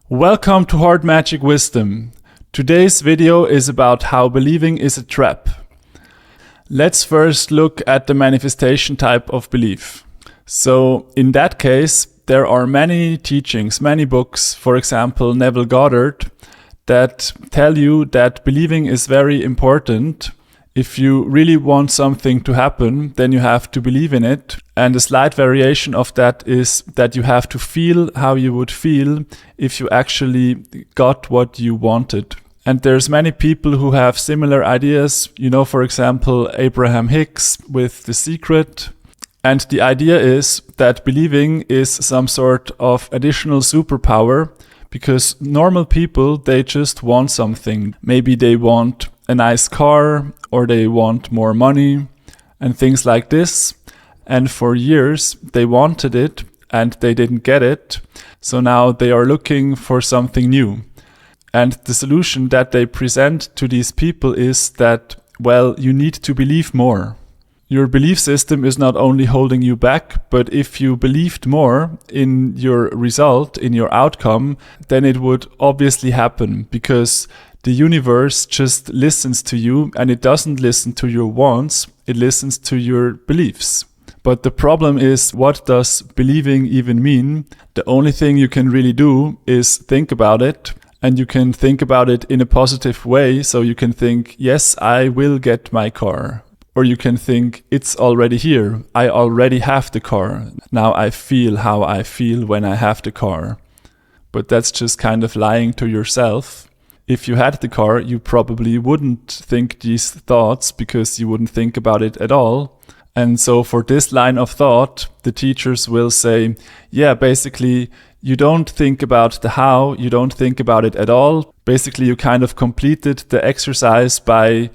Welcome to Hard Magic Wisdom. Today's video is about how believing is a trap. Let's first look at the manifestation type of belief. So in that case, there are many teachings, many books, for example, Neville Goddard, that tell you that believing is very important. If you really want something to happen, then you have to believe in it. And a slight variation of that is that you have to feel how you would feel if you actually got what you wanted. And there's many people who have similar ideas, for example, Abraham Hicks with The Secret. And the idea is that believing is some sort of additional superpower, because normal people, they just want something. Maybe they want a nice car, or they want more money and things like this. And for years they wanted it and they didn't get it. So now they are looking for something new. And the solution that they present to these people is that, you need to believe more. Your belief system is not only holding you back, but if you believed more in your result, in your outcome, then it would obviously happen, because the universe just listens to you, and it doesn't listen to your wants, it listens to your beliefs. But the problem is, what does believing even mean? The only thing you can really do is think about it, and you can think about it in a positive way. So you can think, yes, I will get my car. Or you can think, it's already here, I already have the car. Now I feel how I feel when I have the car. But that's just kind of lying to yourself. If you had the car, you probably wouldn't think these thoughts, because you wouldn't think about it at all. And so for this line of thought, the teachers will say, basically, you don't think about the how, you don't think about it at all. Basically, you kind of completed the exercise by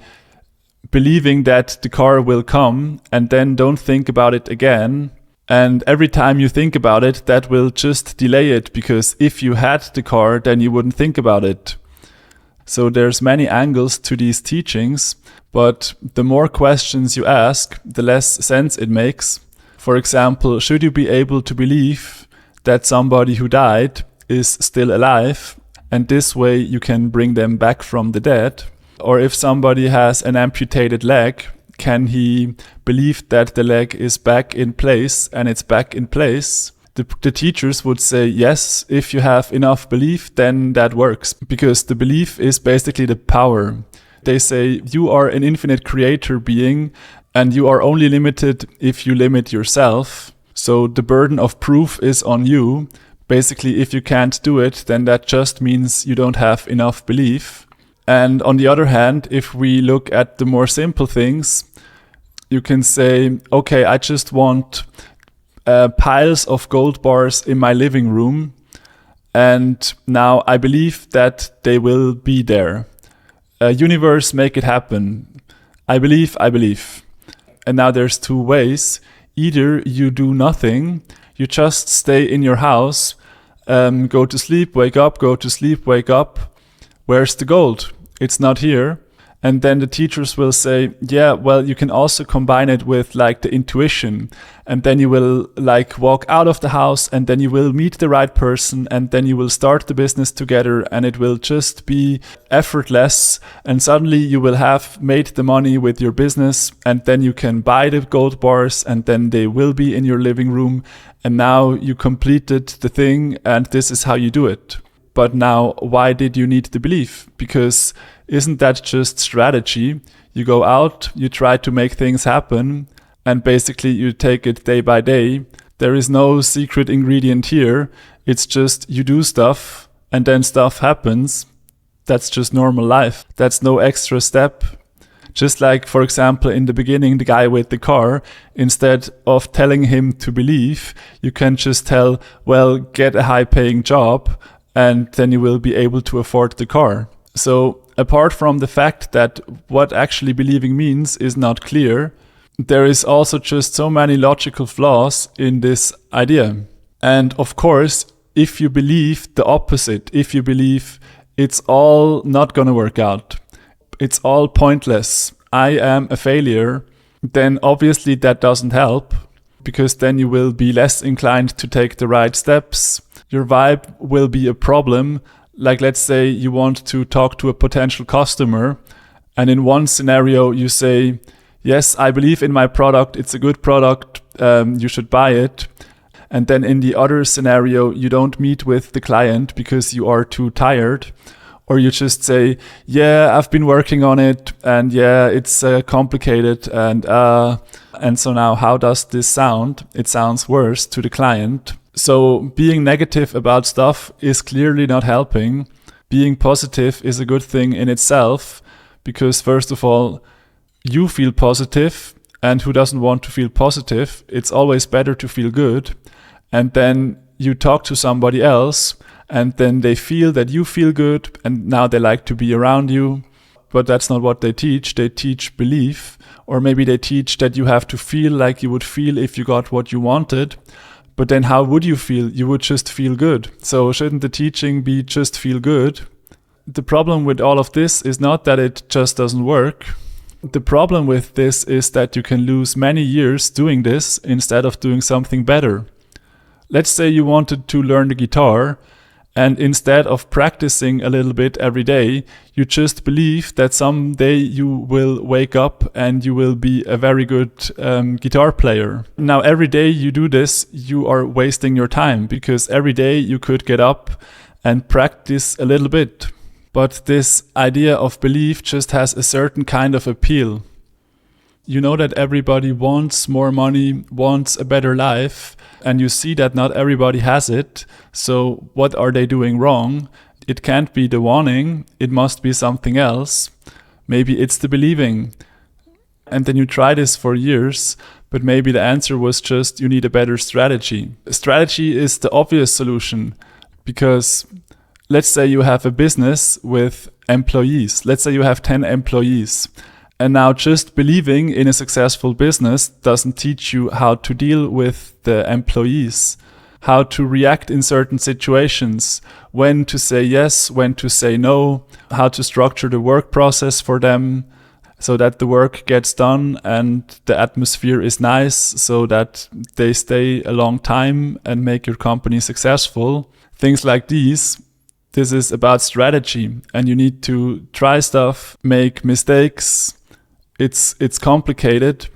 believing that the car will come, and then don't think about it again. And every time you think about it, that will just delay it, because if you had the car, then you wouldn't think about it. So there's many angles to these teachings, but the more questions you ask, the less sense it makes. For example, should you be able to believe that somebody who died is still alive, and this way you can bring them back from the dead? Or if somebody has an amputated leg, can he believe that the leg is back in place and it's back in place? The teachers would say, yes, if you have enough belief, then that works. Because the belief is basically the power. They say you are an infinite creator being, and you are only limited if you limit yourself. So the burden of proof is on you. Basically, if you can't do it, then that just means you don't have enough belief. And on the other hand, if we look at the more simple things, you can say, okay, I just want piles of gold bars in my living room, and now I believe that they will be there. Universe, make it happen. I believe. And now there's two ways. Either you do nothing, you just stay in your house, go to sleep, wake up, go to sleep, wake up. Where's the gold? It's not here. And then the teachers will say, you can also combine it with the intuition. And then you will walk out of the house, and then you will meet the right person, and then you will start the business together, and it will just be effortless. And suddenly you will have made the money with your business, and then you can buy the gold bars, and then they will be in your living room. And now you completed the thing, and this is how you do it. But now, why did you need the belief? Because isn't that just strategy? You go out, you try to make things happen, and basically you take it day by day. There is no secret ingredient here. It's just you do stuff, and then stuff happens. That's just normal life. That's no extra step. Just like, for example, in the beginning, the guy with the car, instead of telling him to believe, you can just tell, get a high-paying job, and then you will be able to afford the car. So apart from the fact that what actually believing means is not clear, there is also just so many logical flaws in this idea. And of course, if you believe the opposite, if you believe it's all not gonna work out, it's all pointless, I am a failure, then obviously that doesn't help, because then you will be less inclined to take the right steps. Your vibe will be a problem. Like, let's say you want to talk to a potential customer, and in one scenario you say, yes, I believe in my product, it's a good product, you should buy it. And then in the other scenario, you don't meet with the client because you are too tired. Or you just say, yeah, I've been working on it, and yeah, it's complicated, and so now how does this sound? It sounds worse to the client. So being negative about stuff is clearly not helping. Being positive is a good thing in itself, because first of all, you feel positive, and who doesn't want to feel positive? It's always better to feel good. And then you talk to somebody else, and then they feel that you feel good, and now they like to be around you. But that's not what they teach. They teach belief, or maybe they teach that you have to feel like you would feel if you got what you wanted. But then how would you feel? You would just feel good. So shouldn't the teaching be just feel good? The problem with all of this is not that it just doesn't work. The problem with this is that you can lose many years doing this instead of doing something better. Let's say you wanted to learn the guitar, and instead of practicing a little bit every day, you just believe that someday you will wake up and you will be a very good guitar player. Now, every day you do this, you are wasting your time, because every day you could get up and practice a little bit. But this idea of belief just has a certain kind of appeal. You know that everybody wants more money, wants a better life, and you see that not everybody has it. So what are they doing wrong? It can't be the wanting, it must be something else. Maybe it's the believing. And then you try this for years, but maybe the answer was just you need a better strategy. A strategy is the obvious solution, because let's say you have a business with employees. Let's say you have 10 employees. And now just believing in a successful business doesn't teach you how to deal with the employees, how to react in certain situations, when to say yes, when to say no, how to structure the work process for them so that the work gets done and the atmosphere is nice so that they stay a long time and make your company successful. Things like these. This is about strategy, and you need to try stuff, make mistakes. It's complicated,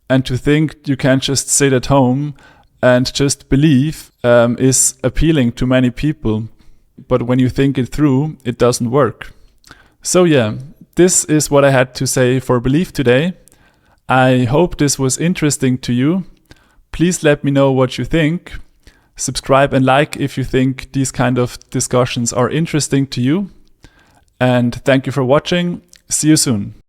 and to think you can just sit at home and just believe is appealing to many people. But when you think it through, it doesn't work. So yeah, this is what I had to say for belief today. I hope this was interesting to you. Please let me know what you think. Subscribe and like if you think these kind of discussions are interesting to you. And thank you for watching. See you soon.